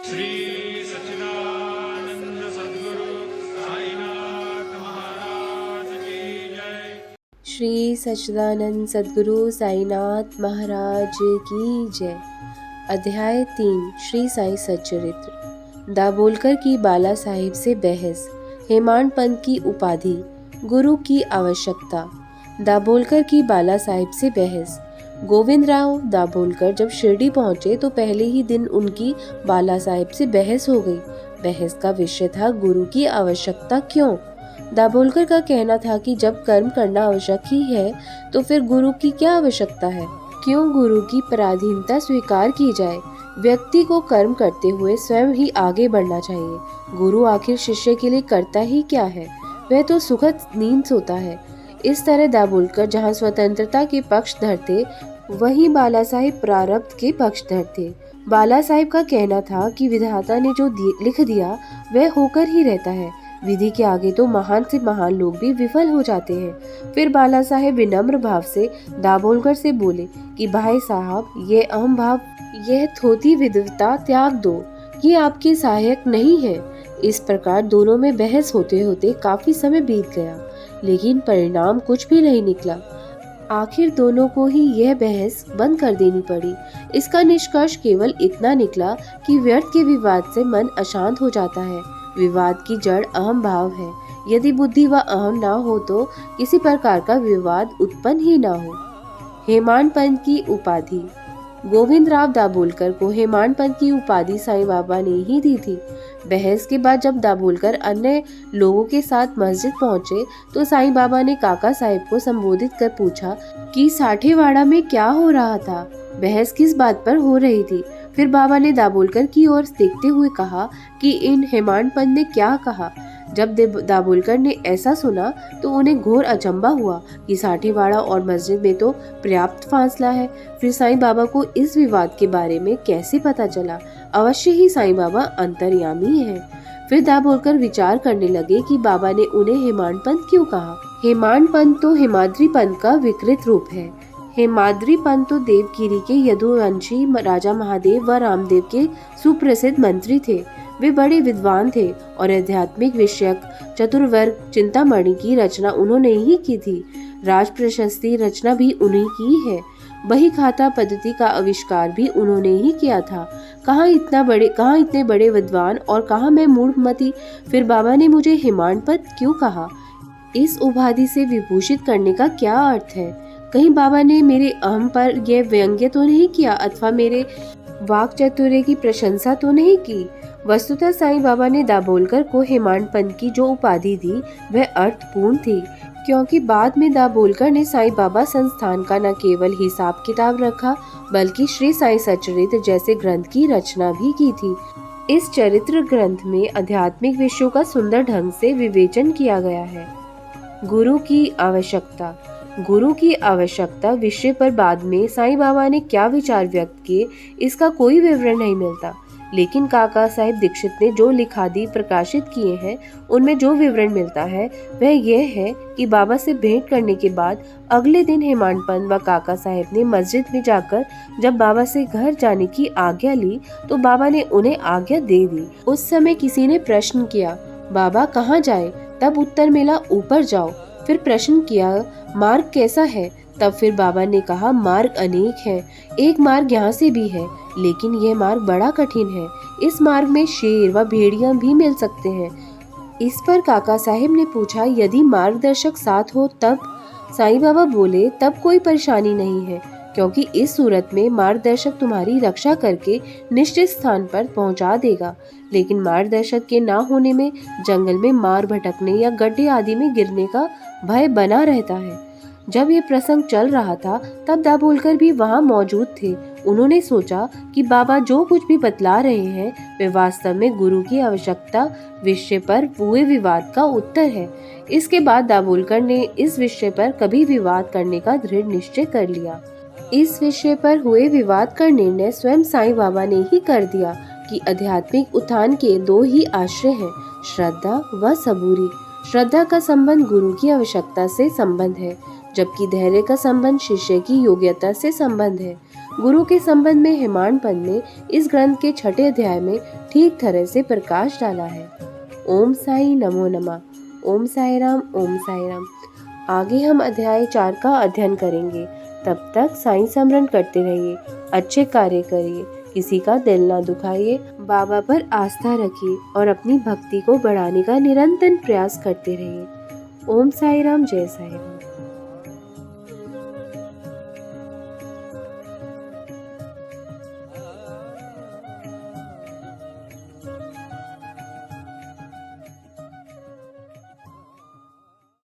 श्री सच्चिदानंद सद्गुरु साईनाथ महाराज की जय। श्री सच्चिदानंद सद्गुरु साईनाथ महाराज की जय। अध्याय 3 श्री साई सच्चरित्र। दाभोलकर की बाला साहिब से बहस, हेमाड पंत की उपाधि, गुरु की आवश्यकता। दाभोलकर की बाला साहिब से बहस। गोविंदराव दाभोलकर जब शिरडी पहुंचे तो पहले ही दिन उनकी बाला साहिब से बहस हो गई। बहस का विषय था गुरु की आवश्यकता क्यों। दाभोलकर का कहना था कि जब कर्म करना आवश्यक ही है तो फिर गुरु की क्या आवश्यकता है। क्यों गुरु की पराधीनता स्वीकार की जाए। व्यक्ति को कर्म करते हुए स्वयं ही आगे बढ़ना चाहिए। गुरु आखिर शिष्य के लिए करता ही क्या है, वह तो सुखद नींद सोता है। इस तरह दाभोलकर जहाँ स्वतंत्रता के पक्षधर थे, वहीं बाला साहिब प्रारब्ध के पक्षधर थे। बाला साहिब का कहना था कि विधाता ने जो लिख दिया वह होकर ही रहता है। विधि के आगे तो महान से महान लोग भी विफल हो जाते हैं। फिर बाला साहेब विनम्र भाव से दाभोलकर से बोले कि भाई साहब, ये अहम भाव, यह थोथी विद्वता त्याग दो, ये आपके सहायक नहीं है। इस प्रकार दोनों में बहस होते होते काफी समय बीत गया, लेकिन परिणाम कुछ भी नहीं निकला। आखिर दोनों को ही यह बहस बंद कर देनी पड़ी। इसका निष्कर्ष केवल इतना निकला कि व्यर्थ के विवाद से मन अशांत हो जाता है। विवाद की जड़ अहम भाव है। यदि बुद्धि व अहम ना हो तो किसी प्रकार का विवाद उत्पन्न ही ना हो। हेमाड पंत की उपाधि। गोविंदराव दाभोलकर को हेमाड पंत की उपाधि साईं बाबा ने ही दी थी। बहस के बाद जब दाभोलकर अन्य लोगों के साथ मस्जिद पहुंचे तो साईं बाबा ने काका साहिब को संबोधित कर पूछा कि साठेवाड़ा में क्या हो रहा था, बहस किस बात पर हो रही थी। फिर बाबा ने दाभोलकर की ओर देखते हुए कहा कि इन हेमाड पंत ने क्या कहा। जब दाभोलकर ने ऐसा सुना तो उन्हें घोर अचंभा हुआ कि साठेवाड़ा और मस्जिद में तो पर्याप्त फासला है। फिर साईं बाबा को इस विवाद के बारे में कैसे पता चला। अवश्य ही साईं बाबा अंतर्यामी है। फिर दाभोलकर विचार करने लगे कि बाबा ने उन्हें हेमाड पंत क्यों कहा। हेमाड पंत तो हेमाद्री पंत का विकृत रूप है। हेमाद्री पंत तो देवगिरी के यदुवंशी राजा महादेव व रामदेव के सुप्रसिद्ध मंत्री थे। वे बड़े विद्वान थे और आध्यात्मिक विषयक चतुर्वर्ग चिंतामणि की रचना उन्होंने ही की थी। राज प्रशस्ति रचना भी उन्हीं की है। बही खाता पद्धति का आविष्कार भी उन्होंने ही किया था। कहाँ इतने बड़े विद्वान और कहाँ मैं मूढ़मती। फिर बाबा ने मुझे हेमाड पंत क्यों कहा। इस उपाधि से विभूषित करने का क्या अर्थ है। कहीं बाबा ने मेरे अहम पर यह व्यंग्य तो नहीं किया अथवा मेरे वाक चातुर्य की प्रशंसा तो नहीं की। वस्तुतः साईं बाबा ने दाभोलकर को हेमाड पंत की जो उपाधि दी वह अर्थपूर्ण थी, क्योंकि बाद में दाभोलकर ने साईं बाबा संस्थान का न केवल हिसाब किताब रखा बल्कि श्री साई सच्चरित्र जैसे ग्रंथ की रचना भी की थी। इस चरित्र ग्रंथ में आध्यात्मिक विषयों का सुंदर ढंग से विवेचन किया गया है। गुरु की आवश्यकता। गुरु की आवश्यकता विषय पर बाद में साईं बाबा ने क्या विचार व्यक्त किए, इसका कोई विवरण नहीं मिलता। लेकिन काका साहिब दीक्षित ने जो लिखादि प्रकाशित किए हैं उनमें जो विवरण मिलता है वह यह है कि बाबा से भेंट करने के बाद अगले दिन हेमाड पंत व काका साहिब ने मस्जिद में जाकर जब बाबा से घर जाने की आज्ञा ली तो बाबा ने उन्हें आज्ञा दे दी। उस समय किसी ने प्रश्न किया, बाबा कहाँ जाए। तब उत्तर मिला, ऊपर जाओ। फिर प्रश्न किया, मार्ग कैसा है। तब फिर बाबा ने कहा, मार्ग अनेक है, एक मार्ग यहाँ से भी है, लेकिन यह मार्ग बड़ा कठिन है। इस मार्ग में शेर व भेड़िया भी मिल सकते हैं। इस पर काका साहिब ने पूछा, यदि मार्गदर्शक साथ हो तब। साईं बाबा बोले, तब कोई परेशानी नहीं है, क्योंकि इस सूरत में मार्गदर्शक तुम्हारी रक्षा करके निश्चित स्थान पर पहुंचा देगा। लेकिन मार्गदर्शक के ना होने में जंगल में मार भटकने या गड्ढे आदि में गिरने का भय बना रहता है। जब ये प्रसंग चल रहा था तब दाभोलकर भी वहाँ मौजूद थे। उन्होंने सोचा कि बाबा जो कुछ भी बतला रहे हैं वे वास्तव में गुरु की आवश्यकता विषय पर हुए विवाद का उत्तर है। इसके बाद दाभोलकर ने इस विषय पर कभी विवाद करने का दृढ़ निश्चय कर लिया। इस विषय पर हुए विवाद का निर्णय स्वयं साईं बाबा ने ही कर दिया कि आध्यात्मिक उत्थान के दो ही आश्रय हैं, श्रद्धा व सबूरी। श्रद्धा का संबंध गुरु की आवश्यकता से संबंध है, जबकि धैर्य का संबंध शिष्य की योग्यता से संबंध है। गुरु के संबंध में हेमाड पंत ने इस ग्रंथ के 6 अध्याय में ठीक तरह से प्रकाश डाला है। ओम साई नमो नमः। ओम साई राम। ओम साई राम। आगे हम अध्याय 4 का अध्ययन करेंगे। तब तक साईं स्मरण करते रहिए, अच्छे कार्य करिए, किसी का दिल ना दुखाइए, बाबा पर आस्था रखिए और अपनी भक्ति को बढ़ाने का निरंतर प्रयास करते रहिए। ओम साई राम। जय साई राम।